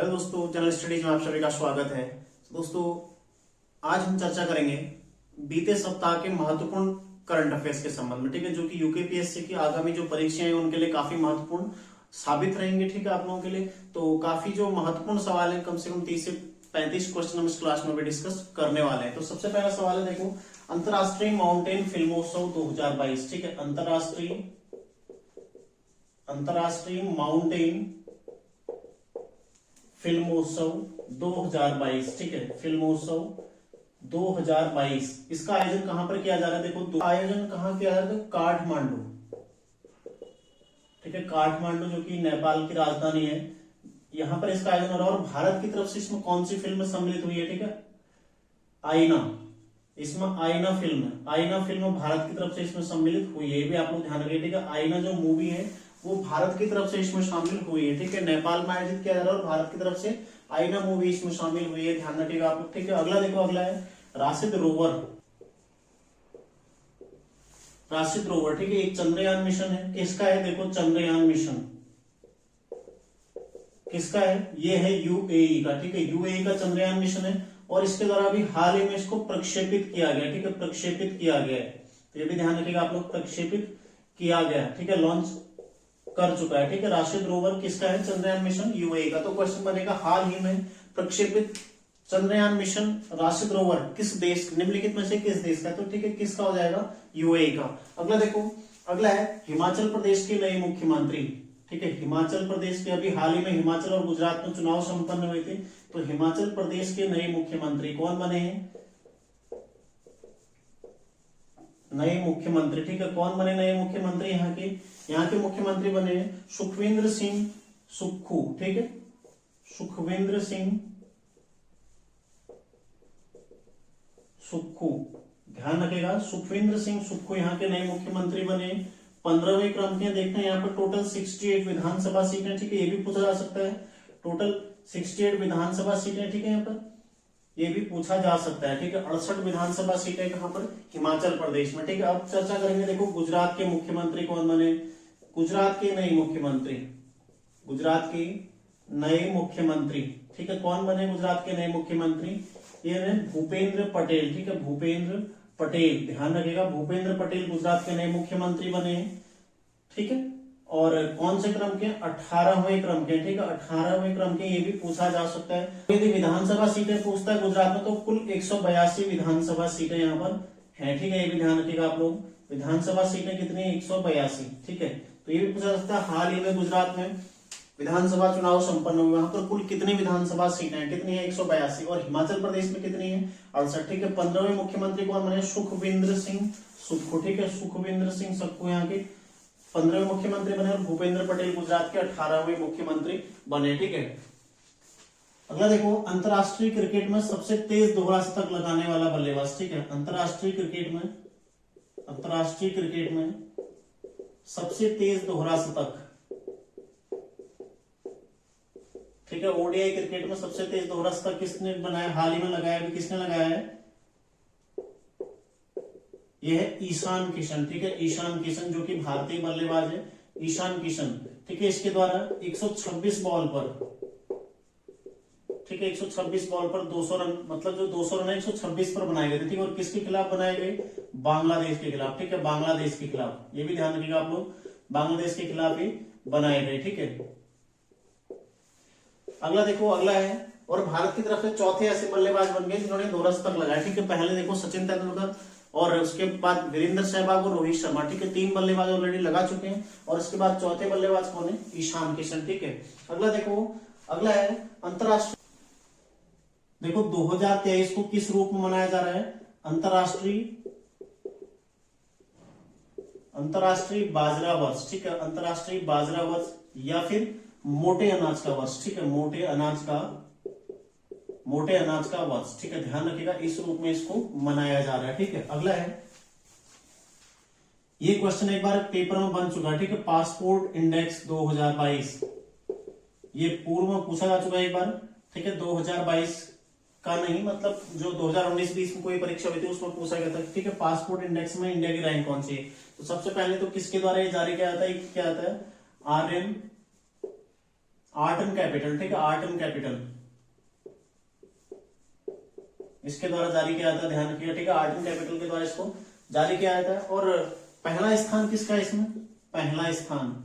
Hello दोस्तों, general studies में आप सभी का स्वागत है। दोस्तों, आज हम चर्चा करेंगे बीते सप्ताह के महत्वपूर्ण करंट अफेयर्स के संबंध में, ठीक है, जो कि यूकेपीएससी की आगामी जो परीक्षाएं हैं उनके लिए काफी महत्वपूर्ण साबित रहेंगे, ठीक है, आप लोगों के लिए। तो काफी जो महत्वपूर्ण सवाल है, कम से कम 30 से 35 क्वेश्चन हम इस क्लास में भी डिस्कस करने वाले हैं। तो सबसे पहला सवाल है, देखो, अंतरराष्ट्रीय माउंटेन फिल्मोत्सव 2022, ठीक है, अंतरराष्ट्रीय माउंटेन फिल्मोत्सव 2022, ठीक है, फिल्मोत्सव 2022, इसका आयोजन कहां पर किया जा रहा है? देखो, आयोजन कहां किया जा रहा है? काठमांडू, ठीक है, काठमांडू जो कि नेपाल की राजधानी है, यहां पर इसका आयोजन हो रहा है। और भारत की तरफ से इसमें कौन सी फिल्म सम्मिलित हुई है? ठीक है, आईना, इसमें आईना फिल्म भारत की तरफ से इसमें सम्मिलित हुई है, ये भी आप लोग ध्यान रखिए, ठीक है। आईना जो मूवी है वो भारत की तरफ से इसमें शामिल हुई है, ठीक है, नेपाल में आयोजित किया जा रहा है और भारत की तरफ से आईना मूवी इसमें शामिल हुई है, ध्यान रखिएगा आप लोग, ठीक है। अगला देखो, अगला है राशिद रोवर, ठीक है, एक चंद्रयान मिशन है। किसका है? देखो, चंद्रयान मिशन किसका है? ये है यूएई का, ठीक है, यूएई का चंद्रयान मिशन है और इसके द्वारा अभी हाल ही में इसको प्रक्षेपित किया गया, ठीक है, प्रक्षेपित किया गया है। तो ये भी ध्यान रखिएगा आप लोग, प्रक्षेपित किया गया, ठीक है, लॉन्च कर चुका है, ठीक है। राशिद रोवर किसका है? चंद्रयान मिशन यूएई का। तो क्वेश्चन बनेगा, हाल ही में प्रक्षेपित चंद्रयान मिशन राशिद रोवर किस देश, निम्नलिखित में से किस देश का? तो ठीक है, किसका हो जाएगा? यूएई का। अगला देखो, अगला है हिमाचल प्रदेश के नए मुख्यमंत्री, ठीक है, हिमाचल प्रदेश के, अभी हाल ही में हिमाचल और गुजरात में चुनाव संपन्न हुए थे, तो हिमाचल प्रदेश के नए मुख्यमंत्री कौन बने हैं? नए मुख्यमंत्री, ठीक है, कौन बने नए मुख्यमंत्री? यहाँ के मुख्यमंत्री बने सुखविंद्र सिंह सुक्खू, ठीक है, सुखविंद्र सिंह सुक्खू, ध्यान रखेगा, सुखविंद्र सिंह सुक्खू यहाँ के नए मुख्यमंत्री बने। 15वें क्रम के देखते हैं, यहाँ पर टोटल 68 विधानसभा सीटें, ठीक है, ये भी पूछा जा सकता है, टोटल 68 विधानसभा सीटें, ठीक है, यहाँ पर ये भी पूछा जा सकता है, ठीक है। 68 विधानसभा सीटें कहां पर? हिमाचल प्रदेश में, ठीक है। अब चर्चा करेंगे, देखो, गुजरात के मुख्यमंत्री कौन बने? गुजरात के नए मुख्यमंत्री, ठीक है, कौन बने गुजरात के नए मुख्यमंत्री? ये है भूपेंद्र पटेल, ठीक है, भूपेंद्र पटेल, ध्यान रखिएगा, भूपेंद्र पटेल गुजरात के नए मुख्यमंत्री बने, ठीक है। और कौन से क्रम के? 18वें क्रम के, ठीक है, 18वें क्रम के, ये भी पूछा जा सकता है। यदि विधानसभा सीटें पूछता है गुजरात में, तो कुल 182 विधानसभा सीटें यहाँ पर हैं, ठीक है, ये भी ध्यान रखिएगा आप लोग, विधानसभा सीटें कितनी? 182, ठीक है। तो ये भी पूछा जा सकता है, हाल ही में गुजरात में विधानसभा चुनाव संपन्न हुए, वहां पर कुल कितनी विधानसभा सीटें हैं? कितनी है? 182। और हिमाचल प्रदेश में कितनी है? 68, ठीक है। 15वें मुख्यमंत्री कौन बने? सुखविंद्र सिंह सुक्खू, ठीक है, सुखविंद्र सिंह सुक्खू यहाँ के 15वें मुख्यमंत्री बने और भूपेंद्र पटेल गुजरात के 18वें मुख्यमंत्री बने, ठीक है। अगला देखो, अंतरराष्ट्रीय क्रिकेट में सबसे तेज दोहरा शतक लगाने वाला बल्लेबाज, ठीक है, अंतरराष्ट्रीय क्रिकेट में सबसे तेज दोहरा शतक, ठीक है, ओडीआई क्रिकेट में सबसे तेज दोहरा शतक किसने बनाया? हाल ही में लगाया, अभी किसने लगाया है? यह है ईशान किशन, ठीक है, ईशान किशन जो कि भारतीय बल्लेबाज है, ईशान किशन, ठीक है, इसके द्वारा 126 बॉल पर, ठीक है, 126 बॉल पर 200 रन, मतलब जो 200 रन है 126 पर बनाए गए थे, ठीक है। और किसके खिलाफ बनाए गए? बांग्लादेश के खिलाफ, ठीक है, बांग्लादेश के खिलाफ, ये भी ध्यान रखिएगा आप लोग, बांग्लादेश के खिलाफ ही बनाए गए, ठीक है। अगला देखो, अगला है, और भारत की तरफ से चौथे ऐसे बल्लेबाज बन गए जिन्होंने दोहरा शतक लगाया, ठीक है। पहले देखो सचिन तेंदुलकर और उसके बाद वीरेंद्र सहवाग और रोहित शर्मा, ठीक है, 3 बल्लेबाज ऑलरेडी लगा चुके हैं। और इसके बाद चौथे बल्लेबाज कौन है? ईशान किशन, ठीक है। अगला देखो, अगला है अंतरराष्ट्रीय, देखो 2023 को किस रूप में मनाया जा रहा है? अंतरराष्ट्रीय बाजरा वर्ष, ठीक है, अंतरराष्ट्रीय बाजरा वर्ष या फिर मोटे अनाज का वर्ष, ठीक है, मोटे अनाज का वर्ष, ठीक है, ध्यान रखिएगा, इस रूप में इसको मनाया जा रहा है, ठीक है। अगला है, ये क्वेश्चन एक बार पेपर में बन चुका है, ठीक है, पासपोर्ट इंडेक्स 2022, ये पूर्व में पूछा जा चुका है एक बार, ठीक है, 2022 का नहीं, मतलब जो 2019-20 में कोई परीक्षा हुई थी उसमें पूछा गया था, ठीक है, पासपोर्ट इंडेक्स में इंडिया की रैंक कौन सी है? तो सबसे पहले तो किसके द्वारा ये जारी किया जाता है? क्या आता है? आर्टन कैपिटल, ठीक है, आर्टन कैपिटल इसके द्वारा जारी किया जाता है, ध्यान रखिएगा, ठीक है, आर्टन कैपिटल के द्वारा इसको जारी किया जाता है। और पहला स्थान किसका है इसमें, पहला स्थान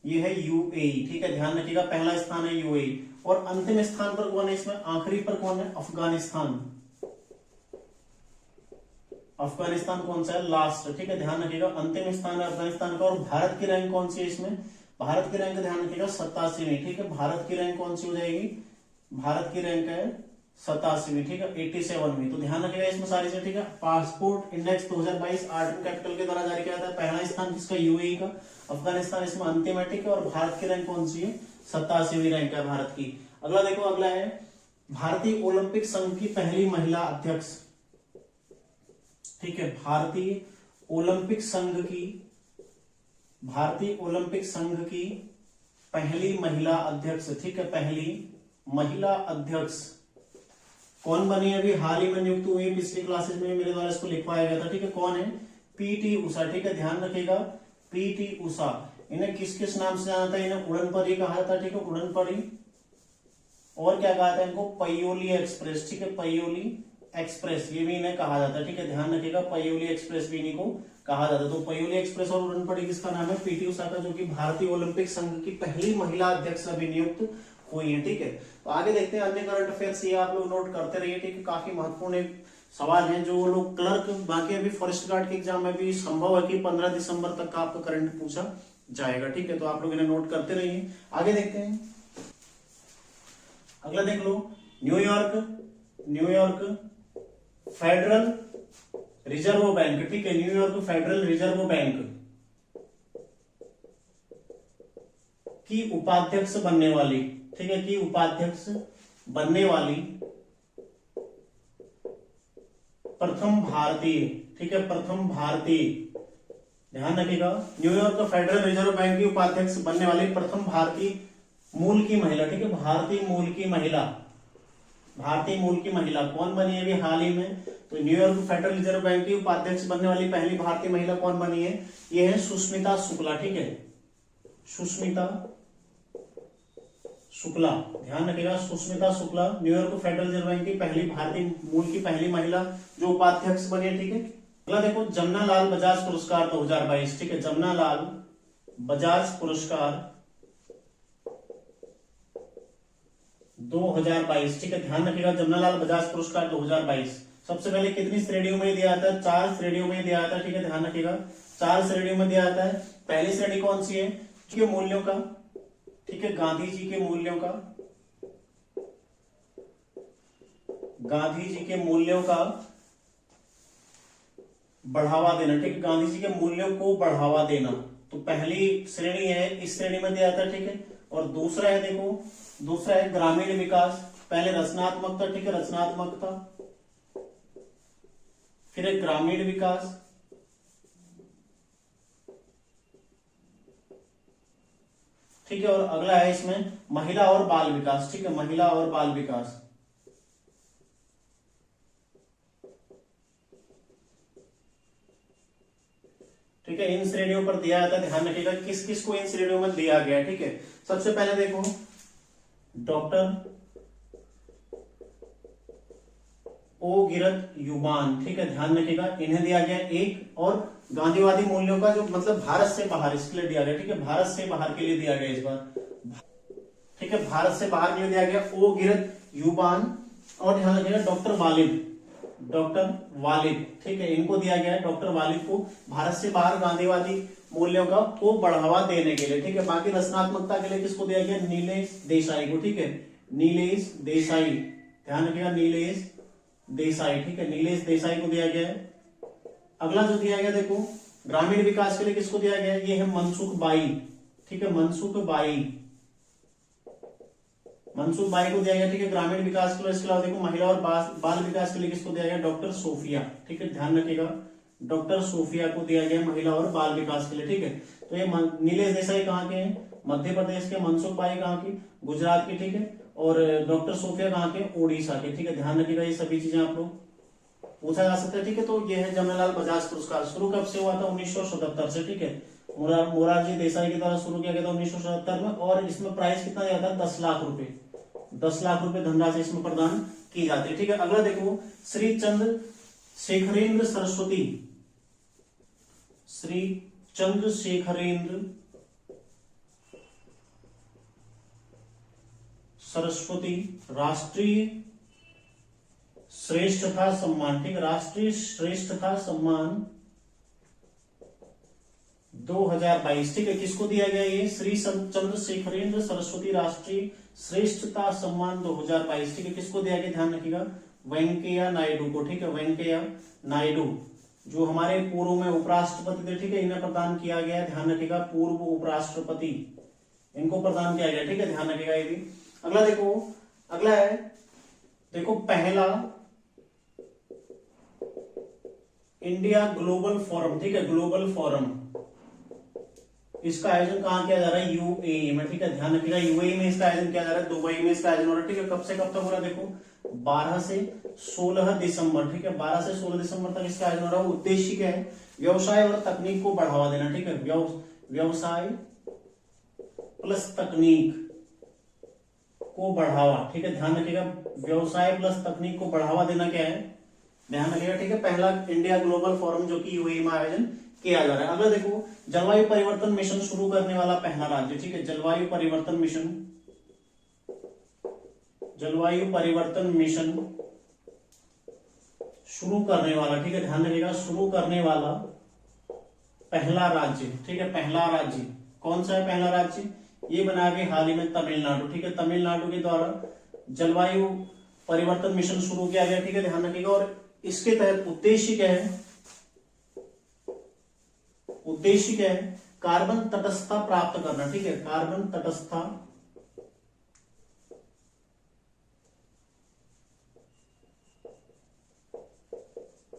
ये है यूएई, ठीक है, ध्यान रखिएगा, पहला स्थान है यूएई। और अंतिम स्थान पर कौन है इसमें, आखिरी पर कौन है, अफगानिस्तान। अफगानिस्तान कौन सा है, लास्ट, ठीक है, ध्यान रखिएगा, अंतिम स्थान है अफगानिस्तान का। और भारत की रैंक कौन सी है इसमें, भारत की रैंक ध्यान रखिएगा 87वीं, ठीक है, भारत की रैंक कौन सी हो जाएगी, भारत की रैंक है 87वीं, ठीक है, 87वीं। तो ध्यान रखिएगा इसमें सारी से, ठीक है। पासपोर्ट इंडेक्स 2022 आर्टन कैपिटल के द्वारा जारी किया जाता है। पहला स्थान किसका, यूएई का, अफगानिस्तान इसमें अंतिम है, ठीक है। और भारत की रैंक कौन सी है, 87वीं रैंक है भारत की। अगला देखो, अगला है भारतीय ओलंपिक संघ की पहली महिला अध्यक्ष, ठीक है, भारतीय ओलंपिक संघ की, भारतीय ओलंपिक संघ की पहली महिला अध्यक्ष, ठीक है, पहली महिला अध्यक्ष कौन बनी है, अभी हाल ही में नियुक्त हुई है, पिछली क्लासेस में मेरे द्वारा इसको लिखवाया गया था, ठीक है। कौन है, पीटी उषा, ठीक है, ध्यान रखिएगा, पीटी उषा। इन्हें किस किस नाम से जाना था, इन्हें उड़नपरी कहा था, ठीक है, उड़नपरी। और क्या कहा था इनको, पयोली एक्सप्रेस, ठीक है, पयोली एक्सप्रेस, ये भी इन्हें कहा जाता है, ठीक है, ध्यान रखिएगा, पयोली एक्सप्रेस भी इन्हीं को कहा जाता है। तो पयोली एक्सप्रेस और उड़नपरी किसका नाम है, पीटी उषा का, जो कि भारतीय ओलंपिक संघ की पहली महिला अध्यक्ष अभी नियुक्त हुई है, ठीक है। तो आगे देखते हैं अन्य करंट अफेयर्स, ये आप लोग नोट करते रहिए, ठीक है, काफी महत्वपूर्ण एक सवाल है जो लोग क्लर्क, बाकी अभी फॉरेस्ट गार्ड के एग्जाम में भी संभव है कि 15 दिसंबर तक का आपका करंट पूछा जाएगा, ठीक है। तो आप लोग इन्हें नोट करते रहिए। आगे देखते हैं, अगला देख लो, न्यूयॉर्क फेडरल रिजर्व बैंक, ठीक है, न्यूयॉर्क फेडरल रिजर्व बैंक की उपाध्यक्ष बनने वाली, ठीक है, की उपाध्यक्ष बनने वाली प्रथम भारतीय, ठीक है, प्रथम भारतीय, ध्यान रखिएगा, न्यूयॉर्क फेडरल रिजर्व बैंक की उपाध्यक्ष बनने वाली प्रथम भारतीय मूल की महिला, ठीक है, भारतीय मूल की महिला, भारतीय मूल की महिला कौन बनी है अभी हाल ही में, तो न्यूयॉर्क फेडरल रिजर्व बैंक की उपाध्यक्ष बनने वाली पहली भारतीय महिला कौन बनी है, ये है सुष्मिता शुक्ला, ठीक है, सुष्मिता शुक्ला, ध्यान रखिएगा, Sushmita Shukla New York federal reserve bank की पहली भारतीय मूल की पहली महिला जो उपाध्यक्ष बनी है, ठीक है। अगला देखो, जमनालाल बजाज पुरस्कार 2022, ठीक है, जमनालाल बजाज पुरस्कार 2022, ठीक है, ध्यान रखिएगा, जमनालाल बजाज पुरस्कार 2022 सबसे पहले कितनी श्रेणियों में दिया जाता है, 4 श्रेणियों में दिया जाता है, ठीक है, ध्यान रखिएगा, 4 श्रेणियों में दिया जाता है। पहली श्रेणी कौन सी है, के मूल्यों का, ठीक है, गांधी जी के मूल्यों का, गांधी जी के मूल्यों का बढ़ावा देना, ठीक है, गांधी जी के मूल्यों को बढ़ावा देना, तो पहली श्रेणी है, इस श्रेणी में दिया जाता है, ठीक है। और दूसरा है, देखो, दूसरा है ग्रामीण विकास, पहले रचनात्मकता, ठीक है, रचनात्मकता, फिर है ग्रामीण विकास, ठीक है, और अगला है इसमें महिला और बाल विकास, ठीक है, महिला और बाल विकास। ठीक है, इन श्रेणियों पर दिया जाता है, ध्यान रखिएगा किस किस को इन श्रेणियों में दिया गया है, ठीक है। सबसे पहले देखो, डॉक्टर ओ गिरत युवान, ठीक है, ध्यान रखिएगा, इन्हें दिया गया एक। और गांधीवादी मूल्यों का जो मतलब भारत से बाहर, इसके लिए दिया गया, ठीक है, भारत से बाहर के लिए दिया गया इस बार, ठीक है, भारत से बाहर के लिए दिया गया ओ गिरत युवान। और ध्यान रखिएगा डॉक्टर वालिद, डॉक्टर वालिद, ठीक है, इनको दिया गया है, डॉक्टर वालिद को भारत से बाहर गांधीवादी मूल्यों का को बढ़ावा देने के लिए, ठीक है। बाकी रचनात्मकता के लिए किसको दिया गया, नीलेश देसाई को, ठीक है, नीलेश देसाई, ध्यान रखिएगा, नीलेश देसाई, ठीक है, नीलेश देसाई को दिया गया है। अगला जो दिया गया, देखो, ग्रामीण विकास के लिए किसको दिया गया है, ये है मनसुख बाई, ठीक है, मनसुख बाई, मनसुख बाई को दिया गया, ठीक है, ग्रामीण विकास के लिए। इसके अलावा देखो, महिला और बाल विकास के लिए किसको दिया गया, डॉक्टर सोफिया, ठीक है, ध्यान रखिएगा, डॉक्टर सोफिया को दिया गया महिला और बाल विकास के लिए, ठीक है। तो ये नीलेश देसाई कहाँ के हैं, मध्य प्रदेश के, मनसुख बाई कहाँ की, गुजरात की, ठीक है, और डॉक्टर सोफिया कहाँ के, ओडिशा के, ठीक है, ध्यान रखिएगा, ये सभी चीजें आप लोग पूछा जा सकता है, ठीक है। तो ये है जमनालाल बजाज पुरस्कार, शुरू कब से हुआ था, 1977 से, ठीक है, मोरारजी देसाई के द्वारा शुरू किया गया था 1977 में, और इसमें प्राइस कितना दिया था, 10 लाख रुपए, 10 लाख रुपए धनराशि इसमें प्रदान की जाती है। ठीक है, अगला देखो, श्री चंद्रशेखरेंद्र सरस्वती, श्री चंद्रशेखरेंद्र सरस्वती राष्ट्रीय श्रेष्ठता सम्मान, ठीक है, राष्ट्रीय श्रेष्ठता सम्मान 2022, ठीक है, किसको दिया गया ये, श्री चंद्रशेखरेंद्र सरस्वती राष्ट्रीय श्रेष्ठता सम्मान 2022, ठीक है, किसको दिया गया, ध्यान रखिएगा, वेंकैया नायडू को, ठीक है, वेंकैया नायडू जो हमारे पूर्व में उपराष्ट्रपति थे, ठीक है, इन्हें प्रदान किया गया, ध्यान रखिएगा, पूर्व उपराष्ट्रपति इनको प्रदान किया गया, ठीक है, ध्यान रखिएगा ये भी। अगला देखो, अगला है देखो, पहला इंडिया ग्लोबल फोरम, ठीक है, ग्लोबल फोरम, इसका आयोजन कहां किया जा रहा है, यूएई में, ठीक है, ध्यान रखिएगा, यूएई में इसका आयोजन किया जा रहा है, दुबई में इसका आयोजन हो रहा है, ठीक है, कब से कब तक हो रहा है, देखो 12 से 16 दिसंबर, ठीक है, 12 से 16 दिसंबर तक इसका आयोजन हो रहा है। उद्देश्य क्या है, व्यवसाय और तकनीक को बढ़ावा देना, ठीक है, व्यवसाय प्लस तकनीक को बढ़ावा, ठीक है, ध्यान रखिएगा, व्यवसाय प्लस तकनीक को बढ़ावा देना क्या है, ध्यान रखिएगा, ठीक है, पहला इंडिया ग्लोबल फोरम जो कि यूएई में आयोजन किया जा रहा है। अगला देखो, जलवायु परिवर्तन मिशन शुरू करने वाला पहला राज्य, ठीक है, जलवायु परिवर्तन मिशन, जलवायु परिवर्तन मिशन शुरू करने वाला, ठीक है, ध्यान रखिएगा, शुरू करने वाला पहला राज्य, ठीक है, पहला राज्य कौन सा है, पहला राज्य ये बना के हाल ही में तमिलनाडु, ठीक है, तमिलनाडु के द्वारा जलवायु परिवर्तन मिशन शुरू किया गया, ठीक है, ध्यान रखिएगा, और इसके तहत उद्देश्य क्या है, उद्देश्य क्या है, कार्बन तटस्थता प्राप्त करना, ठीक है, कार्बन तटस्थता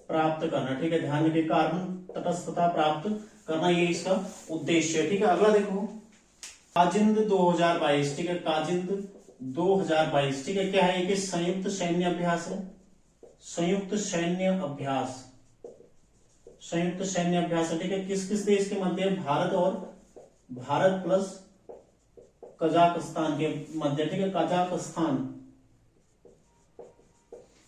प्राप्त करना, ठीक है, ध्यान रखिए, कार्बन तटस्थता प्राप्त करना ये इसका उद्देश्य है। ठीक है, अगला देखो, काजिंद 2022, ठीक है, काजिंद 2022, ठीक है, क्या है, कि संयुक्त सैन्य अभ्यास है, संयुक्त सैन्य अभ्यास, संयुक्त सैन्य अभ्यास है, ठीक है, किस किस देश के मध्य, भारत और भारत प्लस कजाकिस्तान के मध्य, ठीक है, कजाकिस्तान,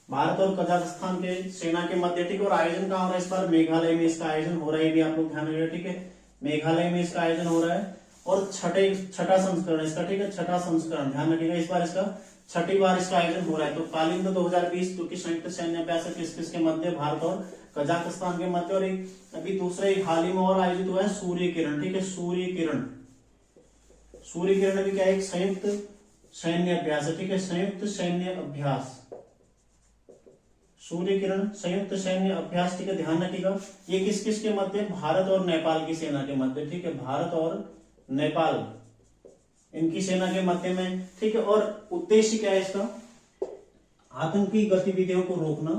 भारत और कजाकिस्तान के सेना के मध्य, ठीक है, और आयोजन कहां हो रहा है इस बार, मेघालय में इसका आयोजन हो रहा है, ये भी आप लोग ध्यान रखिएगा, ठीक है, मेघालय में इसका आयोजन हो रहा है, और छठा संस्करण इसका, ठीक है, छठा संस्करण, ध्यान रखिएगा, इस बार इसका छठी बार इसका आयोजन हो रहा है। तो कालिंद 2020 जो कि संयुक्त सैन्य अभ्यास है, किस किस के मध्य, भारत और कजाकिस्तान के मध्य, और एक अभी दूसरा एक हाल ही में और आयोजित हुआ है, सूर्य किरण, ठीक है, सूर्य किरण, सूर्य किरण भी क्या है, एक संयुक्त सैन्य अभ्यास है, ठीक है, संयुक्त सैन्य अभ्यास, सूर्य किरण संयुक्त सैन्य अभ्यास, ठीक है, ध्यान रखिएगा, ये किस किस के मध्य, भारत और नेपाल की सेना के मध्य, ठीक है, भारत और नेपाल इनकी सेना के मध्य में, ठीक है, और उद्देश्य क्या है इसका, आतंकी गतिविधियों को रोकना,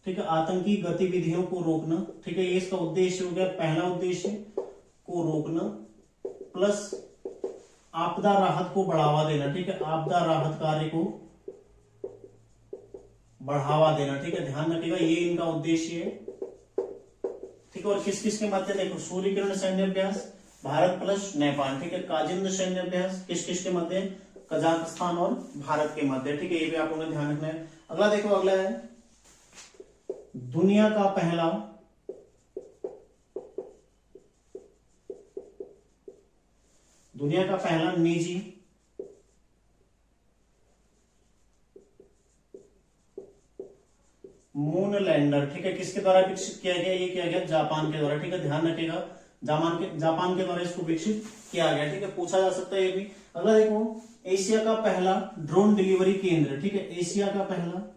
ठीक है, आतंकी गतिविधियों को रोकना, ठीक है, ये इसका उद्देश्य हो गया, पहला उद्देश्य को रोकना प्लस आपदा राहत को बढ़ावा देना, ठीक है, आपदा राहत कार्य को बढ़ावा देना, ठीक है, ध्यान रखिएगा, ये इनका उद्देश्य है, ठीक है, और किस किस के मध्य, देखो, सूर्य किरण सैन्य अभ्यास भारत प्लस नेपाल, ठीक है, काजिंद सैन्य अभ्यास किस किस के मध्य, कजाकिस्तान और भारत के मध्य, ठीक है, ये भी आप लोगों ने ध्यान रखना है। अगला देखो, अगला है दुनिया का पहला निजी मून लैंडर, ठीक है, किसके द्वारा विकसित किया गया, ये किया गया जापान के द्वारा, ठीक है, ध्यान रखिएगा, जापान के द्वारा इसको विकसित किया गया, ठीक है, पूछा जा सकता है ये भी। अगला देखो, एशिया का पहला ड्रोन डिलीवरी केंद्र, ठीक है, एशिया का पहला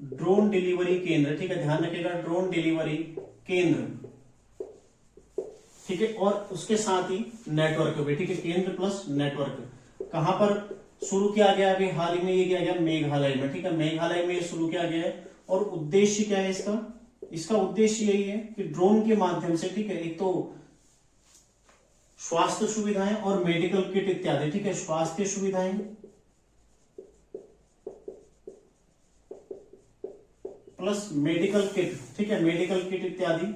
ड्रोन डिलीवरी केंद्र, ठीक है, ध्यान रखिएगा, ड्रोन डिलीवरी केंद्र, ठीक है, और उसके साथ ही नेटवर्क भी, ठीक है, केंद्र प्लस नेटवर्क कहां पर शुरू किया गया, अभी हाल ही में ये किया गया मेघालय में, ठीक है, मेघालय में शुरू किया गया है, और उद्देश्य क्या है इसका उद्देश्य यही है कि ड्रोन के माध्यम से, ठीक है, एक तो स्वास्थ्य सुविधाएं और मेडिकल किट इत्यादि, ठीक है, स्वास्थ्य सुविधाएं प्लस मेडिकल किट, ठीक है, मेडिकल किट इत्यादि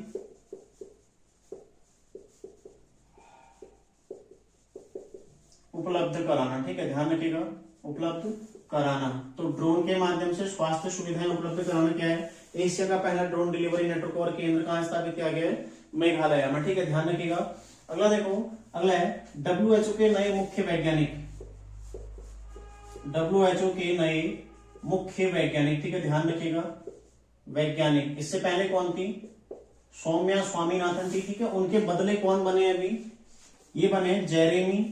उपलब्ध कराना, ठीक है, ध्यान रखिएगा, उपलब्ध कराना। तो ड्रोन के माध्यम से स्वास्थ्य सुविधाएं उपलब्ध कराना क्या है, एशिया का पहला ड्रोन डिलीवरी नेटवर्क और केंद्र कहां स्थापित किया गया है, मेघालय में, ठीक है, ध्यान रखिएगा। अगला देखो, अगला है WHO के नए मुख्य वैज्ञानिक, WHO के नए मुख्य वैज्ञानिक, ठीक है, ध्यान रखिएगा, वैज्ञानिक। इससे पहले कौन थी, सौम्या स्वामीनाथन थी, ठीक है, उनके बदले कौन बने अभी, ये बने जेरेमी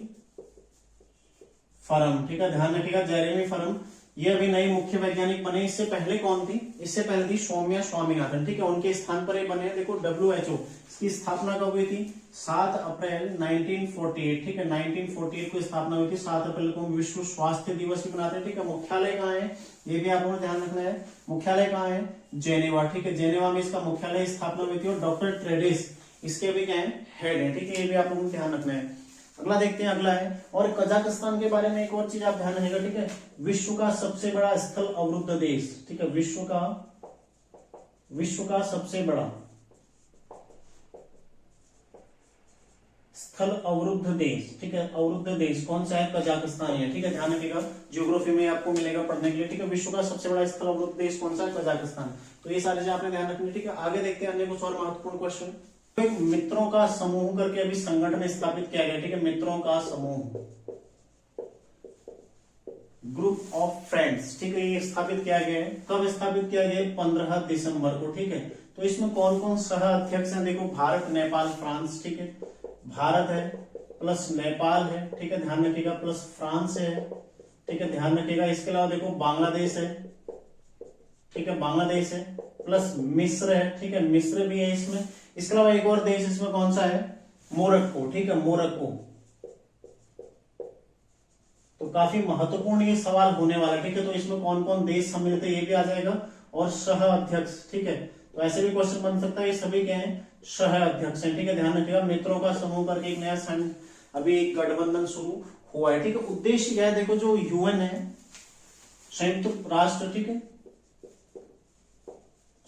फरम, ठीक है, ध्यान रखिएगा, जेरेमी फरम, ये अभी नई मुख्य वैज्ञानिक बने। इससे पहले कौन थी, इससे पहले थी सौम्या स्वामीनाथन, ठीक है, उनके स्थान पर ये बने। देखो WHO इसकी स्थापना कब हुई थी, 7 अप्रैल 1948, ठीक है, 1948 को स्थापना हुई थी। 7 अप्रैल को विश्व स्वास्थ्य दिवस भी मनाते हैं, ठीक है। मुख्यालय कहाँ है, ये भी आप लोगों को ध्यान रखना है, मुख्यालय कहाँ है, जेनेवा, ठीक है, जेनेवा में इसका मुख्यालय स्थापना हुई थी। और डॉक्टर ट्रेडिस इसके भी क्या है, हेड है, ठीक है, ये भी आप लोगों को ध्यान रखना है। अगला देखते हैं, अगला है, और कजाकिस्तान के बारे में एक और चीज आप ध्यान रखिएगा, ठीक है, विश्व का सबसे बड़ा स्थल अवरुद्ध देश, ठीक है, विश्व का सबसे बड़ा स्थल अवरुद्ध देश, ठीक है, अवरुद्ध देश कौन सा है, कजाकिस्तान है, ठीक है, ध्यान रखिएगा, ज्योग्राफी में आपको मिलेगा पढ़ने के लिए, ठीक है, विश्व का सबसे बड़ा स्थल अवरुद्ध देश कौन सा है, कजाकिस्तान। तो ये सारे आपने ध्यान रखने, ठीक है। आगे देखते हैं अन्य कुछ और महत्वपूर्ण क्वेश्चन। एक मित्रों का समूह करके अभी संगठन स्थापित किया गया, ठीक है, मित्रों का समूह, ग्रुप ऑफ फ्रेंड्स, ठीक है, ये स्थापित किया गया है। कब स्थापित किया गया है, 15 दिसंबर को, ठीक है। तो इसमें कौन कौन सह अध्यक्ष हैं, देखो, भारत, नेपाल, फ्रांस, ठीक है, भारत है प्लस नेपाल है, ठीक है, ध्यान रखिएगा, प्लस फ्रांस है, ठीक है, ध्यान रखिएगा। इसके अलावा देखो बांग्लादेश है, ठीक है, बांग्लादेश है, प्लस मिस्र है, ठीक है, मिस्र भी है इसमें। इसके अलावा एक और देश इसमें कौन सा है, मोरक्को, ठीक है, मोरक्को। तो काफी महत्वपूर्ण ये सवाल होने वाला है, ठीक है। तो इसमें कौन कौन देश सम्मिलित है ये भी आ जाएगा, और सह अध्यक्ष, ठीक है। तो ऐसे भी क्वेश्चन बन सकता है, ये सभी क्या है, सह अध्यक्ष हैं, ठीक है, ध्यान रखिएगा। मित्रों का समूह करके एक नया अभी एक गठबंधन शुरू हुआ है, ठीक है। उद्देश्य क्या है, देखो, जो UN है, संयुक्त राष्ट्र, ठीक है,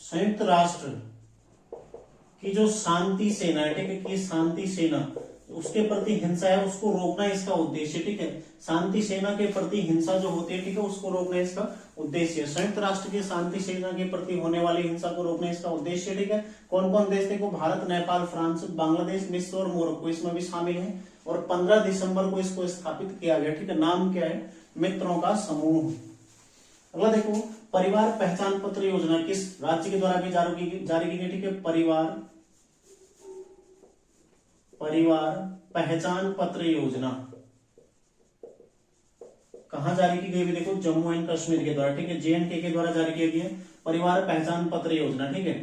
संयुक्त राष्ट्र की जो शांति सेना है, ठीक है, कि शांति सेना उसके प्रति हिंसा है उसको रोकना इसका उद्देश्य, ठीक है, शांति सेना के प्रति हिंसा जो होती है, ठीक है, उसको रोकना इसका उद्देश्य। संयुक्त राष्ट्र की शांति सेना के प्रति होने वाली हिंसा को रोकना इसका उद्देश्य, ठीक है। कौन कौन देश, देखो, भारत, नेपाल, फ्रांस, बांग्लादेश, मिस्र और मोरक्को इसमें भी शामिल है। और 15 दिसंबर को इसको स्थापित किया गया, ठीक है। नाम क्या है, मित्रों का समूह। अगला देखो, परिवार पहचान पत्र योजना किस राज्य के द्वारा भी जारी की गई, ठीक है, परिवार पहचान पत्र योजना कहां जारी की गई, देखो, जम्मू एंड कश्मीर के द्वारा, ठीक है, JNK के द्वारा जारी की गई है परिवार पहचान पत्र योजना, ठीक है।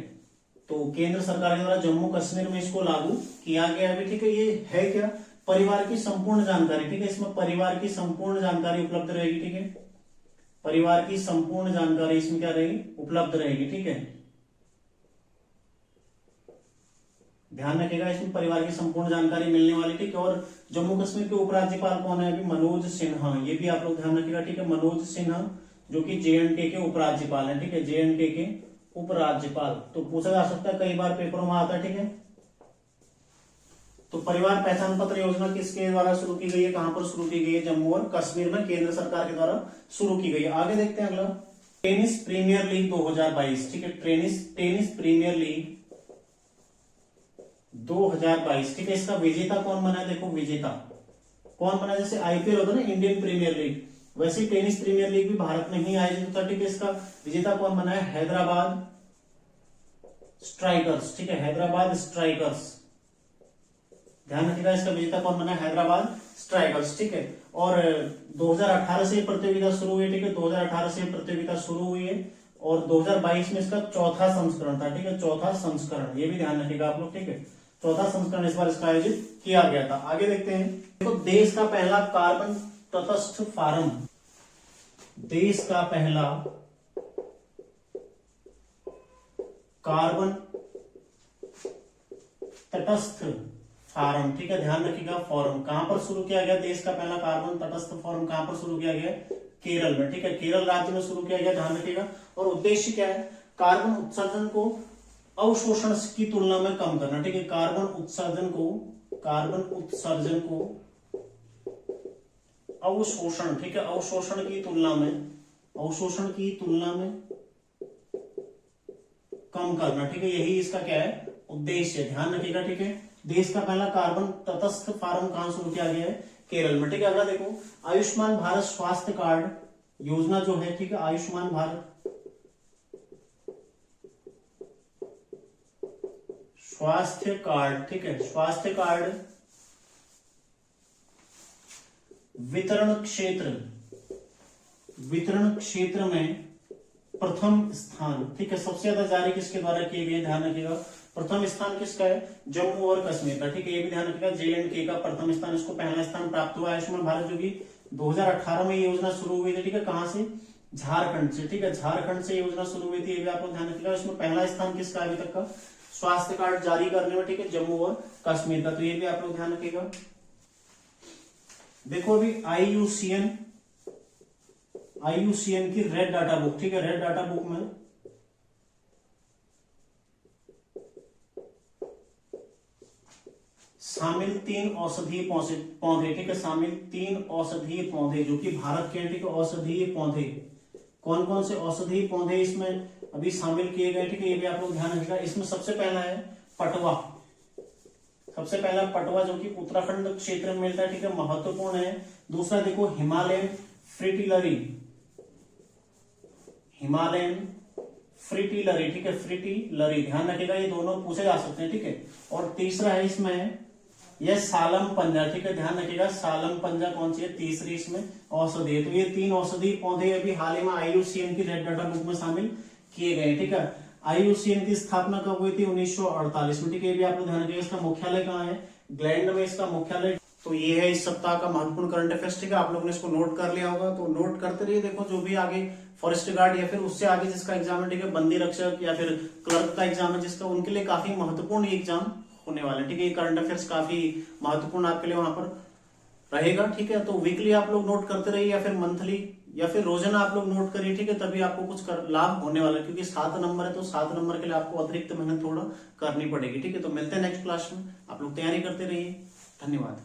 तो केंद्र सरकार के द्वारा जम्मू कश्मीर में इसको लागू किया गया है, ठीक है। ये है क्या, परिवार की संपूर्ण जानकारी, ठीक है, इसमें परिवार की संपूर्ण जानकारी उपलब्ध रहेगी, ठीक है, परिवार की संपूर्ण जानकारी इसमें क्या रहेगी, उपलब्ध रहेगी, ठीक है, ध्यान रखिएगा, इसमें परिवार की संपूर्ण जानकारी मिलने वाली, ठीक है। और जम्मू कश्मीर के उपराज्यपाल कौन है अभी, मनोज सिन्हा, ये भी आप लोग ध्यान रखिएगा, ठीक है, मनोज सिन्हा, जो कि JNK के उपराज्यपाल हैं, ठीक है, JNK के उपराज्यपाल। तो पूछा जा सकता है, कई बार पेपरों में आता है, ठीक है। तो परिवार पहचान पत्र योजना किसके द्वारा शुरू की गई है, कहां पर शुरू की गई है, जम्मू और कश्मीर में केंद्र सरकार के द्वारा शुरू की गई है। आगे देखते हैं अगला, टेनिस प्रीमियर लीग 2022, ठीक है, टेनिस प्रीमियर लीग 2022, ठीक है, इसका विजेता कौन बना है, देखो, विजेता कौन बना, जैसे IPL होता है ना, इंडियन प्रीमियर लीग, वैसे टेनिस प्रीमियर लीग भी भारत में ही आयोजित होता है, ठीक है। इसका विजेता कौन बना है, हैदराबाद स्ट्राइकर्स, ठीक है, हैदराबाद स्ट्राइकर्स, ध्यान रखिएगा, इसका विजेता कौन बना है, हैदराबाद स्ट्राइकर्स, ठीक है। और 2018 से प्रतियोगिता शुरू हुई, ठीक है, 2018 से प्रतियोगिता शुरू हुई है, और 2022 में इसका चौथा संस्करण था, ठीक है, चौथा संस्करण, ये भी ध्यान रखिएगा आप लोग, ठीक है, चौथा संस्करण इस बार इसका आयोजित किया गया था। आगे देखते हैं, देखो, देश का पहला कार्बन तटस्थ फार्म, देश का पहला कार्बन तटस्थ फार्म, ठीक है, ध्यान रखिएगा, फॉर्म कहां पर शुरू किया गया, देश का पहला कार्बन तटस्थ फॉर्म कहां पर शुरू किया गया, केरल में, ठीक है, केरल राज्य में शुरू किया गया, ध्यान रखिएगा। और उद्देश्य क्या है, कार्बन उत्सर्जन को अवशोषण की तुलना में कम करना, ठीक है। कार्बन उत्सर्जन को अवशोषण, ठीक है, अवशोषण की तुलना में कम करना, ठीक है। यही इसका क्या है उद्देश्य, ध्यान रखिएगा, ठीक है। देश का पहला कार्बन तटस्थ फार्म कहां शुरू किया गया है, केरल में, ठीक है। अगला देखो, आयुष्मान भारत स्वास्थ्य कार्ड योजना जो है, ठीक है, आयुष्मान भारत स्वास्थ्य कार्ड, ठीक है, स्वास्थ्य कार्ड वितरण क्षेत्र में प्रथम स्थान, ठीक है। सबसे ज्यादा जारी किसके द्वारा किए गए, ध्यान रखिएगा। प्रथम स्थान किसका है, जम्मू और कश्मीर का, ठीक है। ये भी ध्यान रखिएगा, J&K का प्रथम स्थान, इसको पहला स्थान प्राप्त हुआ। आयुष्मान भारत जो कि 2018 में ये योजना शुरू हुई थी, ठीक है। कहां से, झारखंड से, ठीक है, झारखंड से योजना शुरू हुई थी, ये भी आप लोग ध्यान रखिएगा। इसमें पहला स्थान किसका अभी तक का स्वास्थ्य कार्ड जारी करने में, ठीक है, जम्मू और कश्मीर का, तो ये भी आप लोग ध्यान रखिएगा। देखो अभी IUCN की रेड डाटा बुक, ठीक है, रेड डाटा बुक में शामिल 3 औषधीय पौधे, ठीक है, शामिल 3 औषधीय पौधे जो कि भारत के, ठीक है, औषधीय पौधे, कौन कौन से औषधीय पौधे इसमें अभी शामिल किए गए, ठीक है, ये भी आप लोग ध्यान रखिएगा। इसमें सबसे पहला है पटवा, सबसे पहला पटवा जो कि उत्तराखंड क्षेत्र में मिलता है, ठीक है, महत्वपूर्ण है। दूसरा देखो हिमालयन फ्रिटिलरी, ठीक है, फ्रिटिलरी, ध्यान रखिएगा, ये दोनों पूछे जा सकते हैं, ठीक है। और तीसरा है इसमें यह सालम पंजा, ठीक है, ध्यान रखिएगा, सालम पंजा कौन सी है, तीसरी इसमें औषधि है। तो ये 3 औषधीय पौधे अभी हाल ही में IUCN की रेड डाटा बुक में शामिल किए गए, ठीक है। IUCN की स्थापना कब हुई थी, 1948 में, ठीक है। ये भी आप लोग ध्यान रखिएगा। इसका मुख्यालय कहाँ है, ग्लैंड में इसका मुख्यालय। तो ये है इस सप्ताह का महत्वपूर्ण करंट अफेयर्स, ठीक है। आप लोगों ने इसको नोट कर लिया होगा, तो नोट करते रहिए। देखो जो भी आगे फॉरेस्ट गार्ड या फिर उससे आगे जिसका एग्जाम है, ठीक है, बंदी रक्षक या फिर क्लर्क का एग्जाम है जिसका, उनके लिए काफी महत्वपूर्ण एग्जाम होने वाले, ठीक है। ये करंट अफेयर्स काफी महत्वपूर्ण आपके लिए वहां पर रहेगा, ठीक है। तो वीकली आप लोग नोट करते रहिए या फिर मंथली या फिर रोजाना आप लोग नोट करिए, ठीक है, तभी आपको कुछ लाभ होने वाला है। क्योंकि 7 नंबर है तो 7 नंबर के लिए आपको अतिरिक्त मेहनत थोड़ा करनी पड़ेगी, ठीक है। तो मिलते हैं नेक्स्ट क्लास में, आप लोग तैयारी करते रहिए। धन्यवाद।